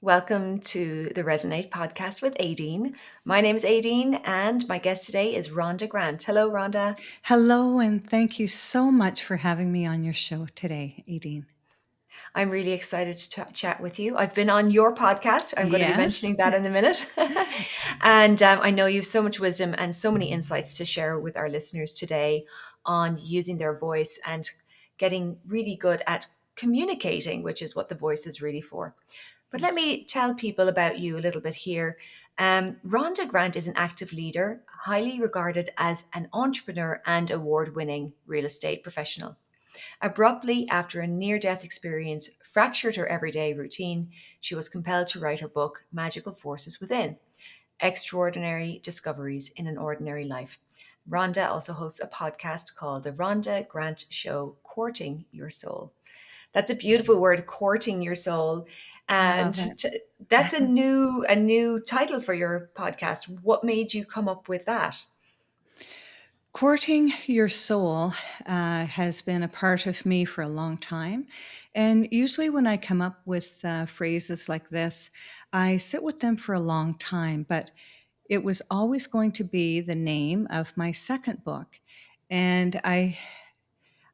Welcome to the Resonate podcast with Aideen. My name is Aideen, and my guest today is Rhonda Grant. Hello, Rhonda. Hello, and thank you so much for having me on your show today, Aideen. I'm really excited to chat with you. I've been on your podcast. I'm going to be Yes. mentioning that in a minute. And I know you have so much wisdom and so many insights to share with our listeners today on using their voice and getting really good at communicating, which is what the voice is really for. But let Yes. me tell people about you a little bit here. Rhonda Grant is an active leader, highly regarded as an entrepreneur and award winning real estate professional. Abruptly, after a near death experience fractured her everyday routine, she was compelled to write her book, Magical Forces Within: Extraordinary Discoveries in an Ordinary Life. Rhonda also hosts a podcast called The Rhonda Grant Show, Courting Your Soul. That's a beautiful word, courting your soul. I And love it. that's a new title for your podcast. What made you come up with that? Courting your soul has been a part of me for a long time. And usually, when I come up with phrases like this, I sit with them for a long time. But it was always going to be the name of my second book. And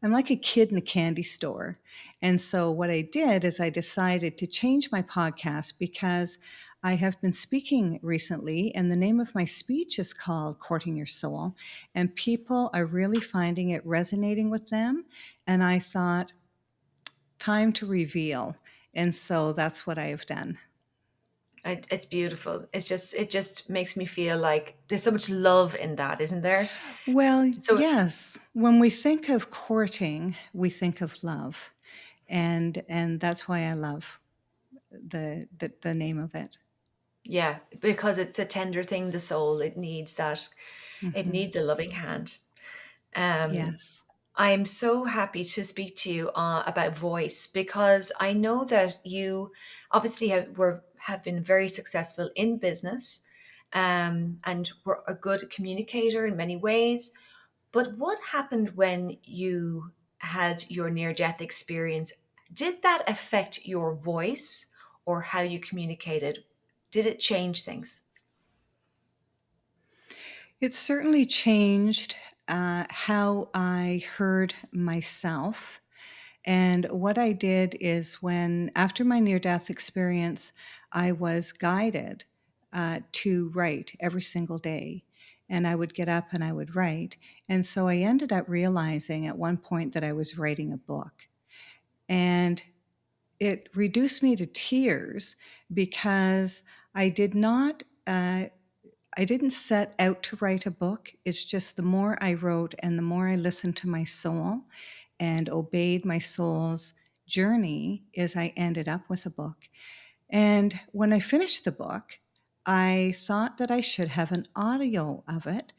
I'm like a kid in a candy store. And so what I did is I decided to change my podcast because I have been speaking recently, and the name of my speech is called Courting Your Soul. And people are really finding it resonating with them. And I thought, time to reveal. And so that's what I have done. It's beautiful. It just makes me feel like there's so much love in that, isn't there? Well, So yes, when we think of courting, we think of love. And that's why I love the name of it. yeah, because it's a tender thing, the soul. It needs that. It Hmm. needs a loving hand. Um, Yes. I am so happy to speak to you about voice because I know that you obviously have been very successful in business, and were a good communicator in many ways. But what happened when you had your near death experience? Did that affect your voice or how you communicated? Did it change things? It certainly changed how I heard myself. And what I did is after my near death experience, I was guided to write every single day. And I would get up and I would write. And so I ended up realizing at one point that I was writing a book. And it reduced me to tears because I did not. I didn't set out to write a book. It's just the more I wrote and the more I listened to my soul and obeyed my soul's journey, is I ended up with a book. And when I finished the book, I thought that I should have an audio of it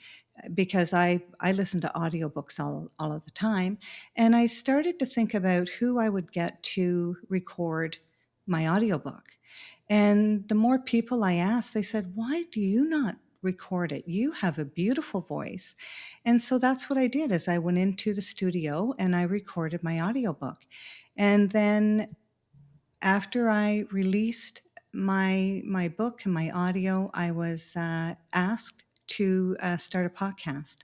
because I listen to audiobooks all of the time. And I started to think about who I would get to record my audiobook. And the more people I asked, they said, "Why do you not record it? You have a beautiful voice." And so that's what I did is I went into the studio and I recorded my audiobook. And then after I released my book and my audio, I was asked to start a podcast.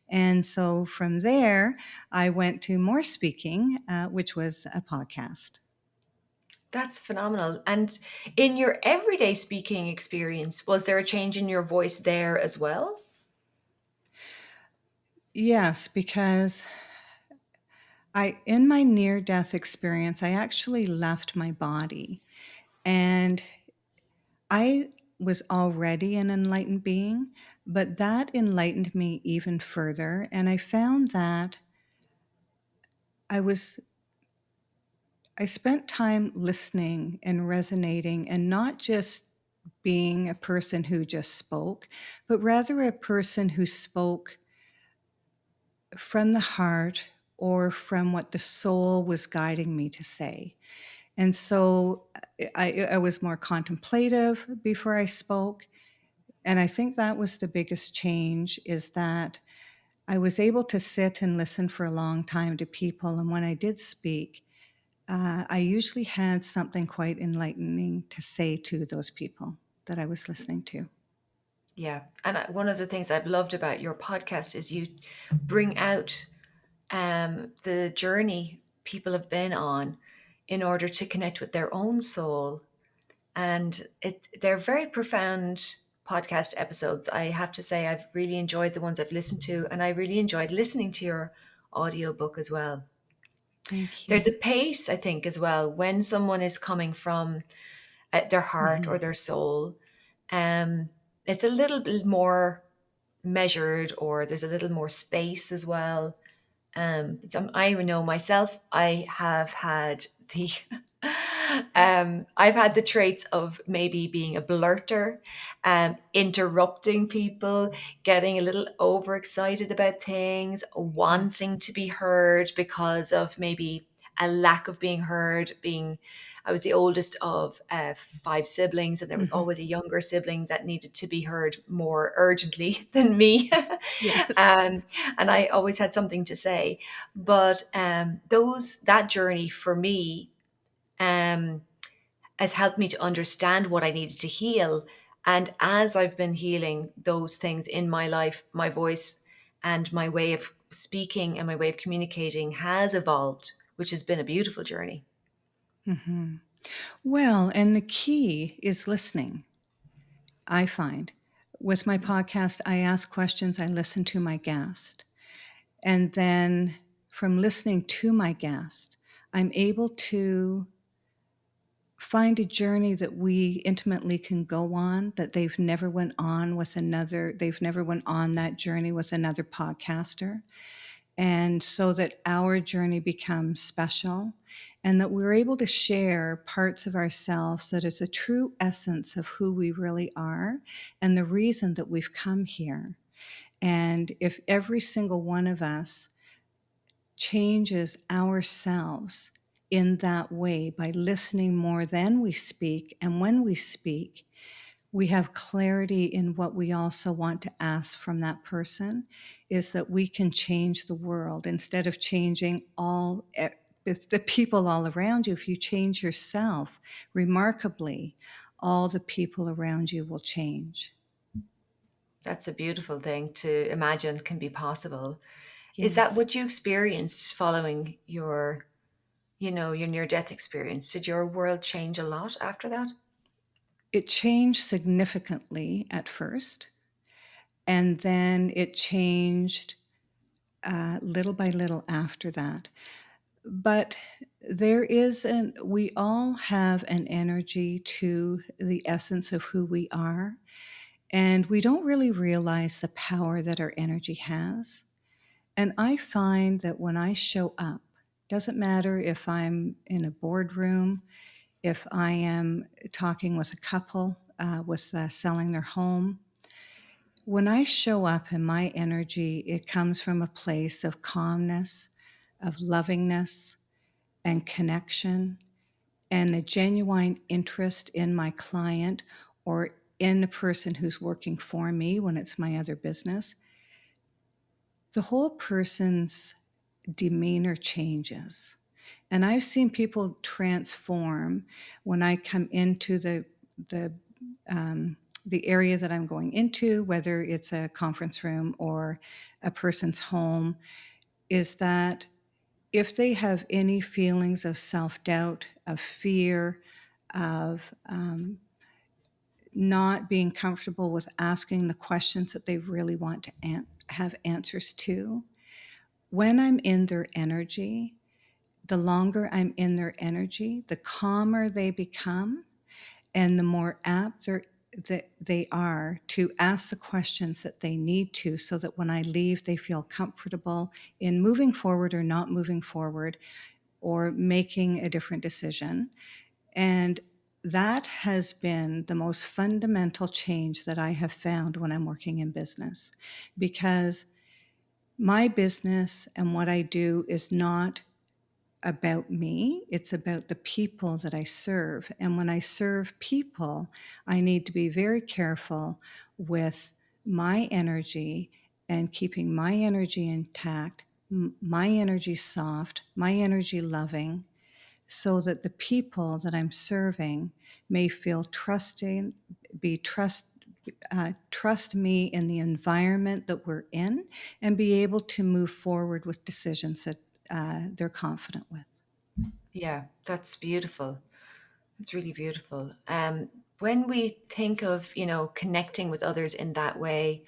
And so from there, I went to more speaking, which was a podcast. That's phenomenal. And in your everyday speaking experience, was there a change in your voice there as well? Yes, because in my near death experience, I actually left my body, and I was already an enlightened being, but that enlightened me even further. And I found that I was I spent time listening and resonating and not just being a person who just spoke, but rather a person who spoke from the heart or from what the soul was guiding me to say. And so I was more contemplative before I spoke. And I think that was the biggest change, is that I was able to sit and listen for a long time to people. And when I did speak, I usually had something quite enlightening to say to those people that I was listening to. Yeah. And one of the things I've loved about your podcast is you bring out the journey people have been on in order to connect with their own soul. And they're very profound podcast episodes. I have to say, I've really enjoyed the ones I've listened to, and I really enjoyed listening to your audiobook as well. Thank There's you. a pace, I think, as well, when someone is coming from their heart or Mhm. their soul. Um, it's a little bit more measured, or there's a little more space as well. I know myself, I have had the I've had the traits of maybe being a blurter, interrupting people, getting a little overexcited about things, Yes. wanting to be heard because of maybe a lack of being heard. I was the oldest of five siblings, and there was Mhm. always a younger sibling that needed to be heard more urgently than me. Yes. um, and I always had something to say. But that journey for me um, has helped me to understand what I needed to heal. And as I've been healing those things in my life, my voice and my way of speaking and my way of communicating has evolved, which has been a beautiful journey. Mhm. Well, and the key is listening, I find. With my podcast, I ask questions, I listen to my guest. And then from listening to my guest, I'm able to find a journey that we intimately can go on that they've never went on that journey with another podcaster, and so that our journey becomes special, and that we're able to share parts of ourselves that is a true essence of who we really are and the reason that we've come here. And if every single one of us changes ourselves in that way by listening more than we speak, and when we speak, we have clarity in what we also want to ask from that person, is that we can change the world instead of changing the people all around you. If you change yourself remarkably, all the people around you will change. That's a beautiful thing to imagine can be possible. Is that Yes. what you experienced following your near death experience? Did your world change a lot after that? It changed significantly at first, and then it changed little by little after that. But we all have an energy to the essence of who we are. And we don't really realize the power that our energy has. And I find that when I show up, doesn't matter if I'm in a boardroom, if I am talking with a couple with selling their home, when I show up in my energy, it comes from a place of calmness, of lovingness, and connection, and a genuine interest in my client or in the person who's working for me when it's my other business. The whole person's demeanor changes. And I've seen people transform when I come into the um, the area that I'm going into, whether it's a conference room or a person's home, is that if they have any feelings of self doubt, of fear, of not being comfortable with asking the questions that they really want to have answers to, when I'm in their energy, the longer I'm in their energy, the calmer they become, and the more apt that they are to ask the questions that they need to, so that when I leave, they feel comfortable in moving forward or not moving forward or making a different decision. And that has been the most fundamental change that I have found when I'm working in business, because my business and what I do is not about me. It's about the people that I serve. And when I serve people, I need to be very careful with my energy and keeping my energy intact, my energy soft, my energy loving, so that the people that I'm serving may feel trusting, be trust me in the environment that we're in, and be able to move forward with decisions that they're confident with. Yeah, that's beautiful. It's really beautiful. When we think of, connecting with others in that way,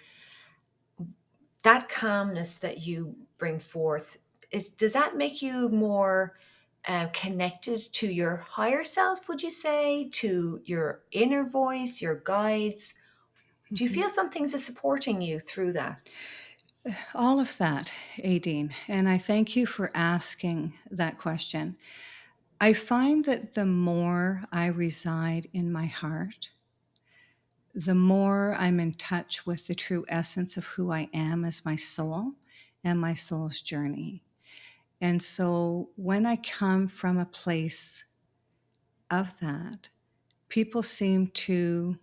that calmness that you bring forth, does that make you more connected to your higher self, would you say, to your inner voice, your guides? Do you Mhm. feel some things are supporting you through that? All of that, Aideen, and I thank you for asking that question. I find that the more I reside in my heart, the more I'm in touch with the true essence of who I am as my soul and my soul's journey. And so when I come from a place of that, people seem to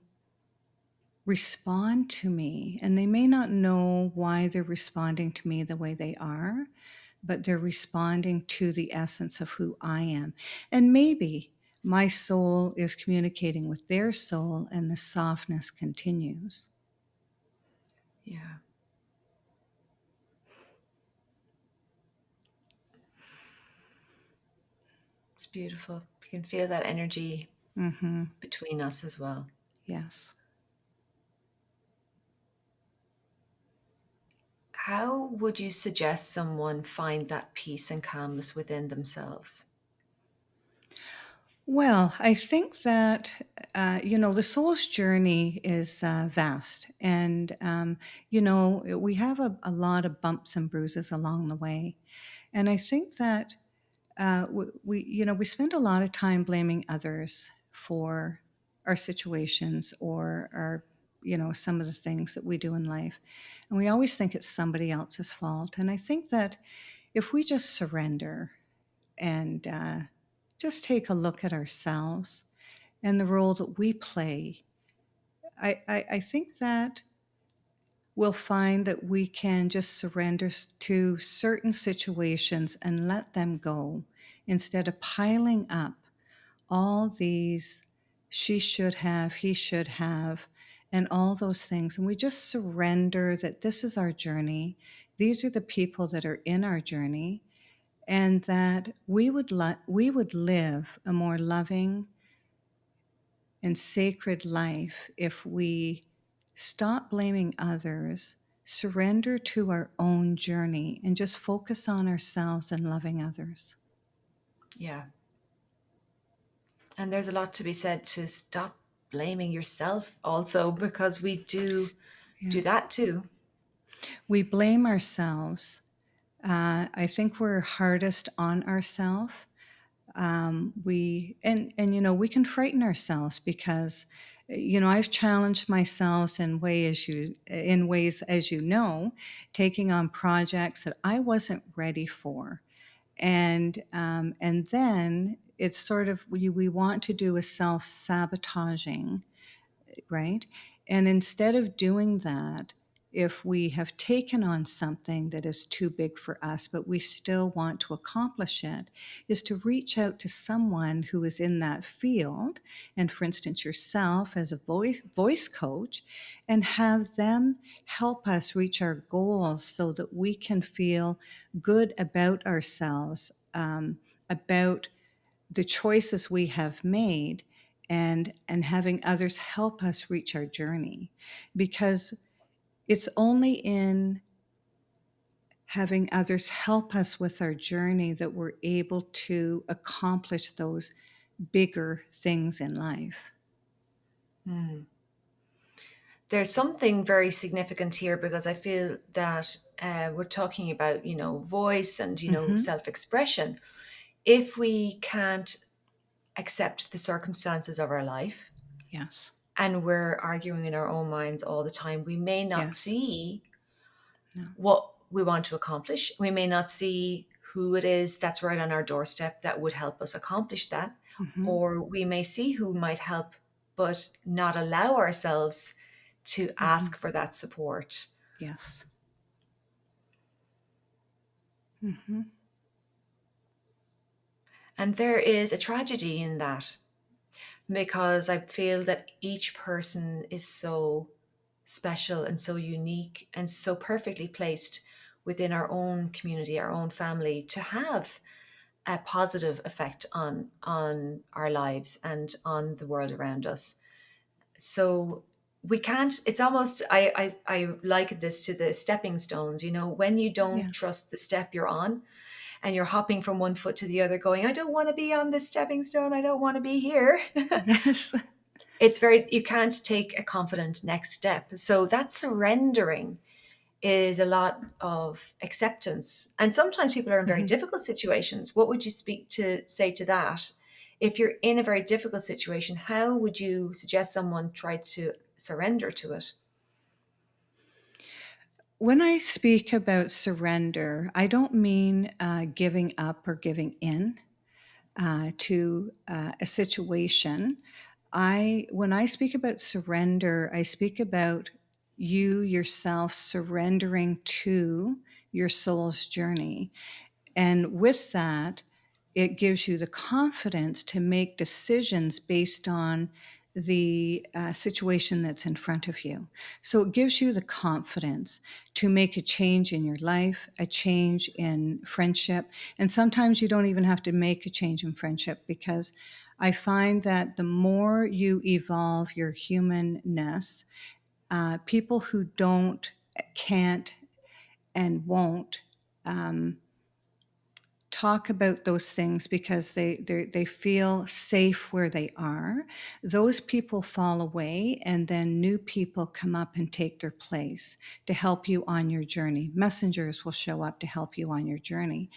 respond to me, and they may not know why they're responding to me the way they are, but they're responding to the essence of who I am. And maybe my soul is communicating with their soul, and the softness continues. Yeah, it's beautiful. You can feel that energy Mm-hmm. between us as well. Yes. How would you suggest someone find that peace and calmness within themselves? Well, I think that, the soul's journey is vast. And, we have a lot of bumps and bruises along the way. And I think that we spend a lot of time blaming others for our situations or some of the things that we do in life. And we always think it's somebody else's fault. And I think that if we just surrender and just take a look at ourselves and the role that we play, I think that we'll find that we can just surrender to certain situations and let them go instead of piling up all these she should have, he should have, and all those things. And we just surrender that this is our journey. These are the people that are in our journey, and that we would live a more loving and sacred life if we stop blaming others, surrender to our own journey, and just focus on ourselves and loving others. Yeah. And there's a lot to be said to stop blaming yourself also, because we Yeah. do that too. We blame ourselves. I think we're hardest on ourselves. We can frighten ourselves because I've challenged myself in ways, as taking on projects that I wasn't ready for, and then it's sort of we want to do a self-sabotaging, right? And instead of doing that, if we have taken on something that is too big for us, but we still want to accomplish it, is to reach out to someone who is in that field, and for instance, yourself as a voice coach, and have them help us reach our goals so that we can feel good about ourselves, about the choices we have made, and having others help us reach our journey, because it's only in having others help us with our journey that we're able to accomplish those bigger things in life. Hmm. There's something very significant here, because I feel that we're talking about, voice and, Hmm. self-expression. If we can't accept the circumstances of our life Yes. and we're arguing in our own minds all the time, we may not Yes. see No. what we want to accomplish. We may not see who it is that's right on our doorstep that would help us accomplish that. Hmm. Or we may see who might help, but not allow ourselves to Hmm. ask for that support. Yes. Hmm. And there is a tragedy in that, because I feel that each person is so special and so unique and so perfectly placed within our own community, our own family, to have a positive effect on our lives and on the world around us. So we can't, it's almost, I liken this to the stepping stones. You know, when you don't Yes. trust the step you're on and you're hopping from one foot to the other going, I don't want to be on this stepping stone, I don't want to be here. Yes. It's very, you can't take a confident next step. So that surrendering is a lot of acceptance. And sometimes people are in very Mhm. difficult situations. What would you say to that? If you're in a very difficult situation, how would you suggest someone try to surrender to it? When I speak about surrender, I don't mean giving up or giving in to a situation. When I speak about surrender, I speak about you yourself surrendering to your soul's journey. And with that, it gives you the confidence to make decisions based on the situation that's in front of you. So it gives you the confidence to make a change in your life, a change in friendship. And sometimes you don't even have to make a change in friendship, because I find that the more you evolve your humanness, people who don't, can't, and won't, um, talk about those things because they feel safe where they are, those people fall away, and then new people come up and take their place to help you on your journey. Messengers will show up to help you on your journey.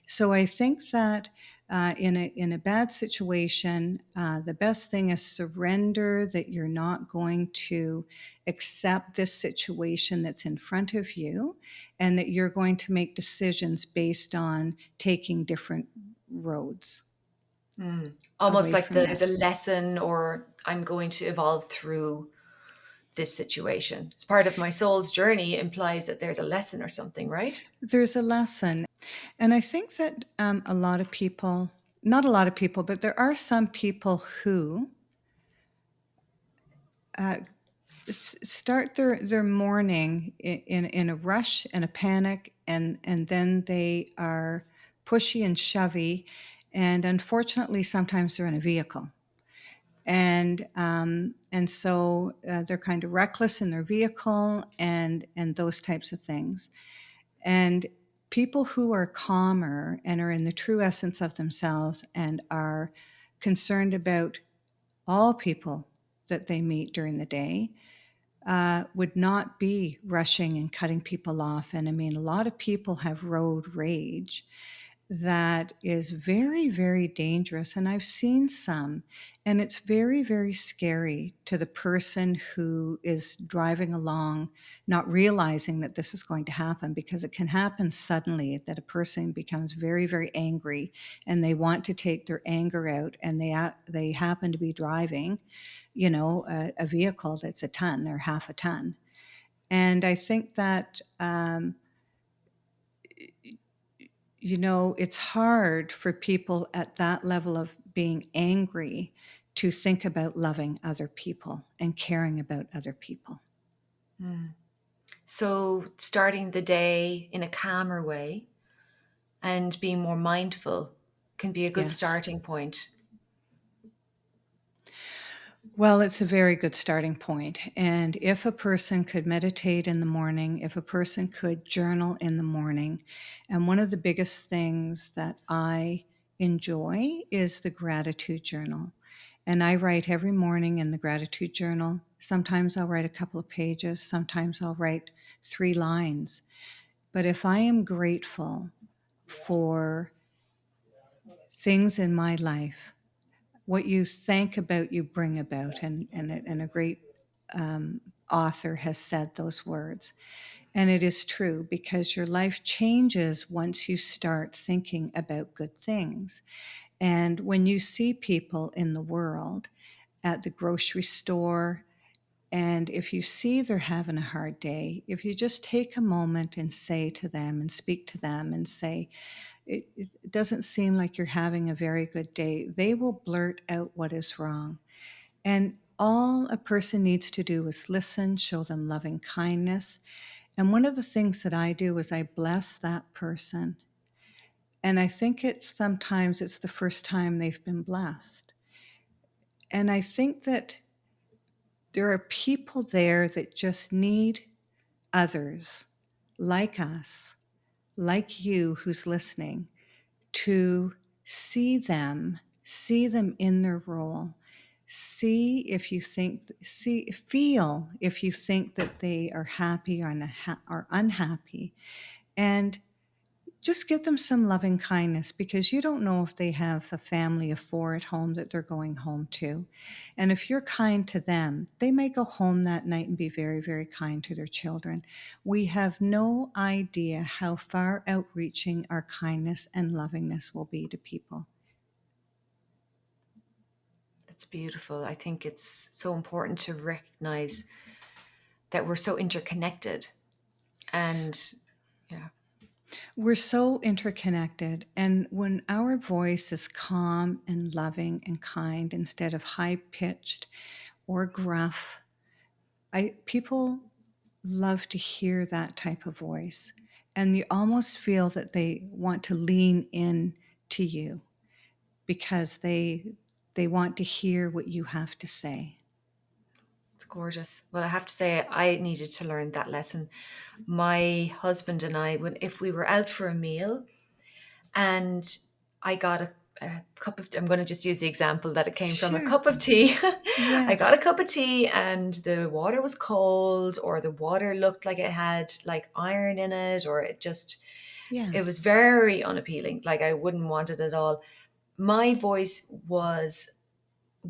So I think that in a bad situation, the best thing is surrender, that you're not going to accept this situation that's in front of you, and that you're going to make decisions based on taking different roads Mm. Almost away like from there's that. a lesson, or I'm going to evolve through this situation. It's part of my soul's journey, implies that there's a lesson or something, right? There's a lesson. And I think that a lot of people, not a lot of people, but there are some people who uh, start their morning in a rush and a panic, and then they are pushy and shovey, and unfortunately sometimes they're in a vehicle, and so they're kind of reckless in their vehicle, and those types of things. And people who are calmer and are in the true essence of themselves and are concerned about all people that they meet during the day would not be rushing and cutting people off. And I mean, a lot of people have road rage that is very, very dangerous. And I've seen some, and it's very, very scary to the person who is driving along, not realizing that this is going to happen, because it can happen suddenly that a person becomes very, very angry and they want to take their anger out, and they happen to be driving, a vehicle that's a ton or half a ton. And I think that, it's hard for people at that level of being angry to think about loving other people and caring about other people. Mm. So starting the day in a calmer way and being more mindful can be a good Yes. starting point. Well, it's a very good starting point. And if a person could meditate in the morning, if a person could journal in the morning, and one of the biggest things that I enjoy is the gratitude journal. And I write every morning in the gratitude journal. Sometimes I'll write a couple of pages, sometimes I'll write 3 lines. But if I am grateful for things in my life, what you think about, you bring about. And a great um, author has said those words. And it is true, because your life changes once you start thinking about good things. And when you see people in the world, at the grocery store, and if you see they're having a hard day, if you just take a moment and say to them and speak to them and say, it doesn't seem like you're having a very good day, they will blurt out what is wrong. And all a person needs to do is listen, show them loving kindness. And one of the things that I do is I bless that person. And I think it's sometimes it's the first time they've been blessed. And I think that there are people there that just need others like us, like you who's listening, to see them in their role. Feel if you think that they are happy or unhappy, and just give them some loving kindness, because you don't know if they have a family of four at home that they're going home to. And if you're kind to them, they may go home that night and be very, very kind to their children. We have no idea how far outreaching our kindness and lovingness will be to people. That's beautiful. I think it's so important to recognize that we're so interconnected. And yeah, We're so interconnected. And when our voice is calm and loving and kind instead of high pitched or gruff, people love to hear that type of voice. And you almost feel that they want to lean in to you because they want to hear what you have to say. it's gorgeous. Well, I have to say, I needed to learn that lesson. My husband and I, if we were out for a meal and I got a cup of, I'm going to just use the example that it came from a Sure. cup of tea. I got a Yes. cup of tea and the water was cold, or the water looked like it had like iron in it, or it was Yes. very unappealing. Like I wouldn't want it at all. My voice was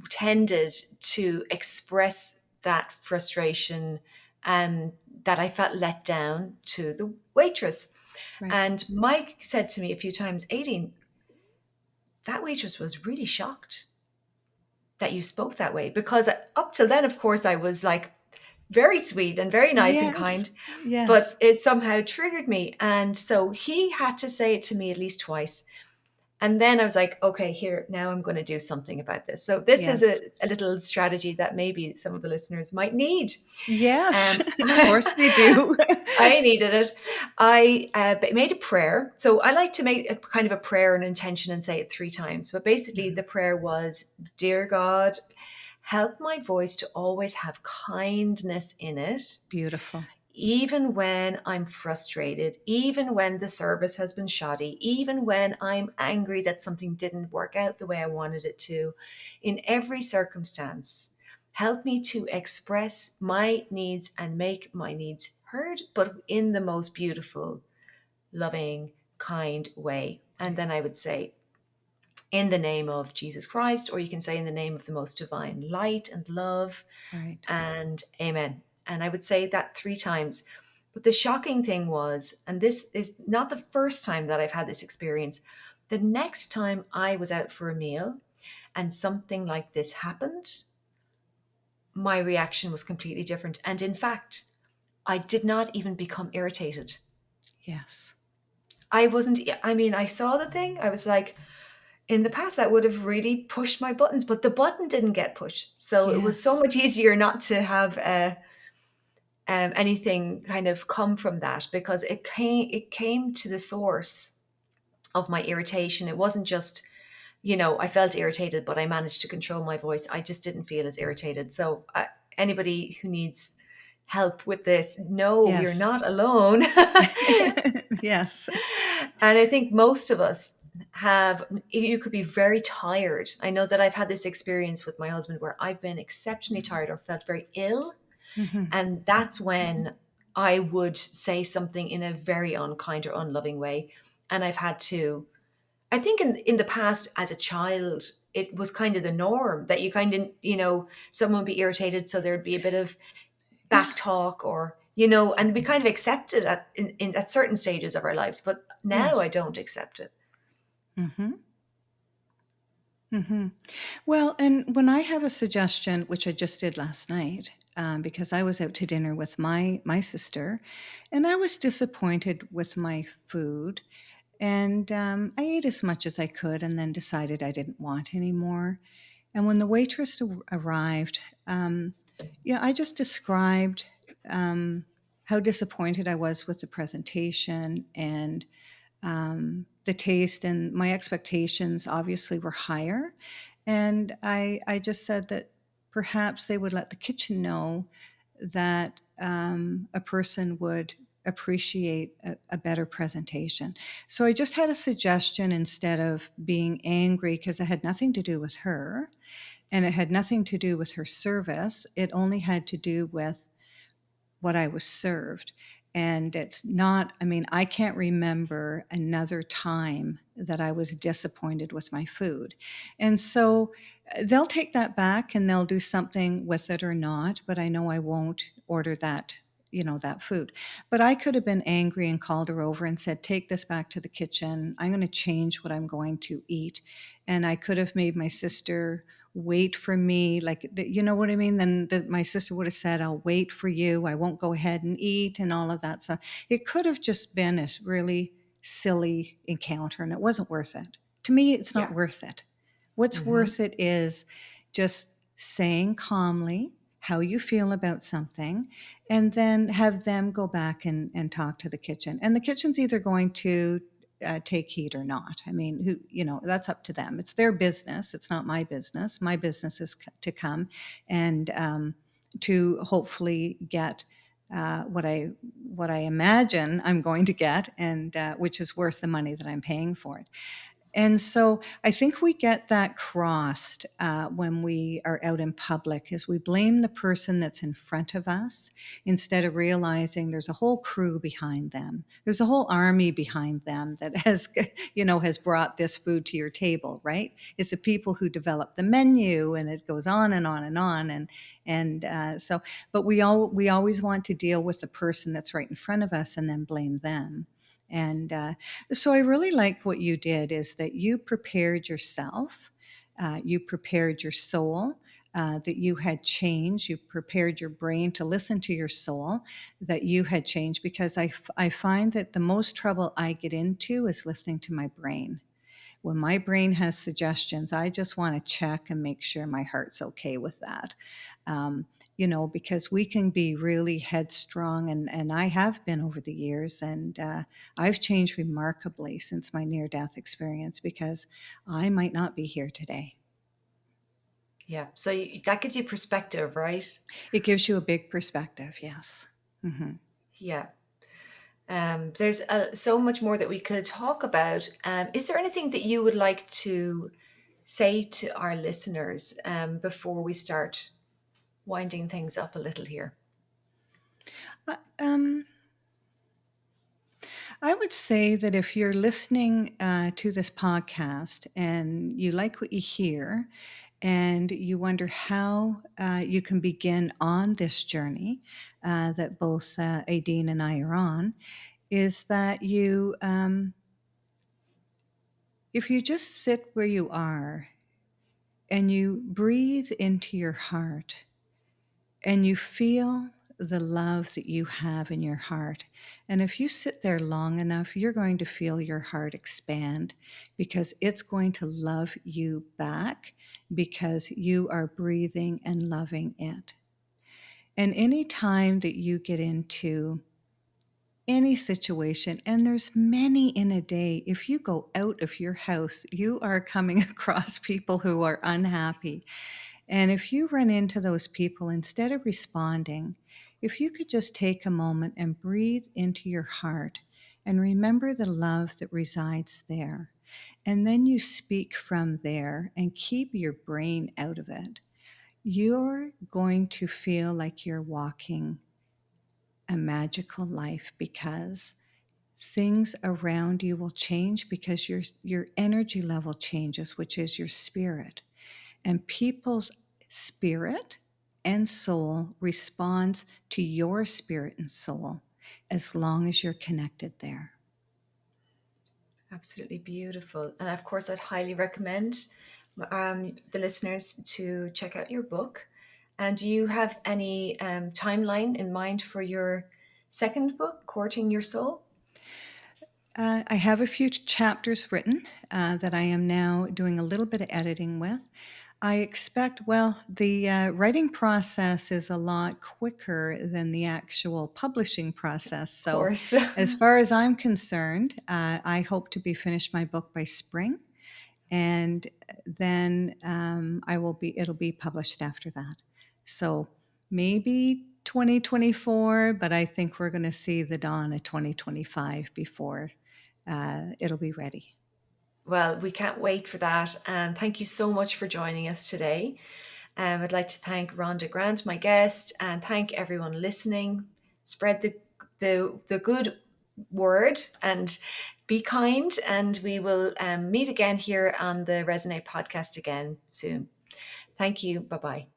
tended to express that frustration and that I felt let down to the waitress. Right. And Mike said to me a few times, Aideen, that waitress was really shocked that you spoke that way. Because up till then, of course, I was like very sweet and very nice and Yes. kind, but Yes. it somehow triggered me. And so he had to say it to me at least twice. And then I was like, okay, here, now I'm going to do something about this. So this is Yes. a little strategy that maybe some of the listeners might need. Yes. Of course they I do. needed it. I made a prayer. So I like to make a kind of a prayer and intention and say it 3 times. But basically, Mhm. the prayer was, Dear God, help my voice to always have kindness in it, Beautiful. even when I'm frustrated, even when the service has been shoddy, even when I'm angry that something didn't work out the way I wanted it to, in every circumstance, help me to express my needs and make my needs heard, but in the most beautiful, loving, kind way. And Right. then I would say, in the name of Jesus Christ, or you can say in the name of the most divine light and love, Right. and amen. And I would say that 3 times. But the shocking thing was, and this is not the first time that I've had this experience, the next time I was out for a meal and something like this happened, my reaction was completely different. And in fact, I did not even become irritated. Yes. I wasn't, I mean, I saw the thing, I was like, in the past, that would have really pushed my buttons, but the button didn't get pushed. So it was so Yes. much easier not to have anything kind of come from that, because it came to the source of my irritation. It wasn't just, I felt irritated, but I managed to control my voice. I just didn't feel as irritated. So anybody who needs help with this, no, you're Yes. not alone. Yes. And I think most of us you could be very tired. I know that I've had this experience with my husband where I've been exceptionally tired or felt very ill. Hmm. And that's when I would say something in a very unkind or unloving way. And I've had to, I think in the past as a child, it was kind of the norm that you kind of, someone would be irritated. So there'd be a bit of Yeah. back talk, or, and we kind of accept it at certain stages of our lives. But now I Yes. don't accept it. Hmm. Hmm. Well, and when I have a suggestion, which I just did last night, because I was out to dinner with my sister, and I was disappointed with my food, And I ate as much as I could and then decided I didn't want any more. And when the waitress arrived, um, I just described um, how disappointed I was with the presentation and the taste, and my expectations obviously were higher. And I just said that perhaps they would let the kitchen know that a person would appreciate a better presentation. So I just had a suggestion instead of being angry because it had nothing to do with her and it had nothing to do with her service. It only had to do with what I was served. And it's not, I mean, I can't remember another time that I was disappointed with my food. And so they'll take that back and they'll do something with it or not, but I know I won't order that. That food. But I could have been angry and called her over and said, take this back to the kitchen. I'm going to change what I'm going to eat. And I could have made my sister wait for me, like, you know what I mean? Then my sister would have said, I'll wait for you. I won't go ahead and eat and all of that stuff. It could have just been a really silly encounter and it wasn't worth it. To me, it's not Yeah. worth it. What's Hmm. worth it is just saying calmly how you feel about something and then have them go back and talk to the kitchen. And the kitchen's either going to take heed or not. I mean, that's up to them. It's their business. It's not my business. My business is to come and to hopefully get what I imagine I'm going to get, and which is worth the money that I'm paying for it. And so I think we get that crossed when we are out in public, is we blame the person that's in front of us instead of realizing there's a whole crew behind them. There's a whole army behind them that has brought this food to your table, right? It's the people who develop the menu, and it goes on and on and on. But we always want to deal with the person that's right in front of us and then blame them. And so I really like what you did, is that you prepared yourself, you prepared your soul, that you had changed, you prepared your brain to listen to your soul, that you had changed, because I find that the most trouble I get into is listening to my brain. When my brain has suggestions, I just want to check and make sure my heart's okay with that. Because we can be really headstrong, and I have been over the years, and I've changed remarkably since my near death experience because I might not be here today. Yeah. So that gives you perspective, right? It gives you a big perspective, yes. Hmm. Yeah. There's so much more that we could talk about. Is there anything that you would like to say to our listeners before we start winding things up a little here? Uh, Um, I would say that if you're listening to this podcast and you like what you hear, and you wonder how you can begin on this journey that both Aideen and I are on, is that if you just sit where you are and you breathe into your heart and you feel the love that you have in your heart. And if you sit there long enough, you're going to feel your heart expand because it's going to love you back because you are breathing and loving it. And any time that you get into any situation, and there's many in a day, if you go out of your house, you are coming across people who are unhappy. And if you run into those people, instead of responding, if you could just take a moment and breathe into your heart and remember the love that resides there, and then you speak from there and keep your brain out of it, you're going to feel like you're walking a magical life because things around you will change because your energy level changes, which is your spirit. And people's spirit and soul responds to your spirit and soul as long as you're connected there. Absolutely beautiful. And of course, I'd highly recommend the listeners to check out your book. And do you have any timeline in mind for your second book, Courting Your Soul? I have a few chapters written that I am now doing a little bit of editing with. I expect, well, the writing process is a lot quicker than the actual publishing process. Of So, course. as far as I'm concerned, I hope to be finished my book by spring, and then it'll be published after that. So maybe 2024, but I think we're going to see the dawn of 2025 before it'll be ready. Well, we can't wait for that. And thank you so much for joining us today. I'd like to thank Rhonda Grant, my guest, and thank everyone listening. Spread the good word and be kind. And we will meet again here on the Resonate podcast again soon. Thank you. Bye bye.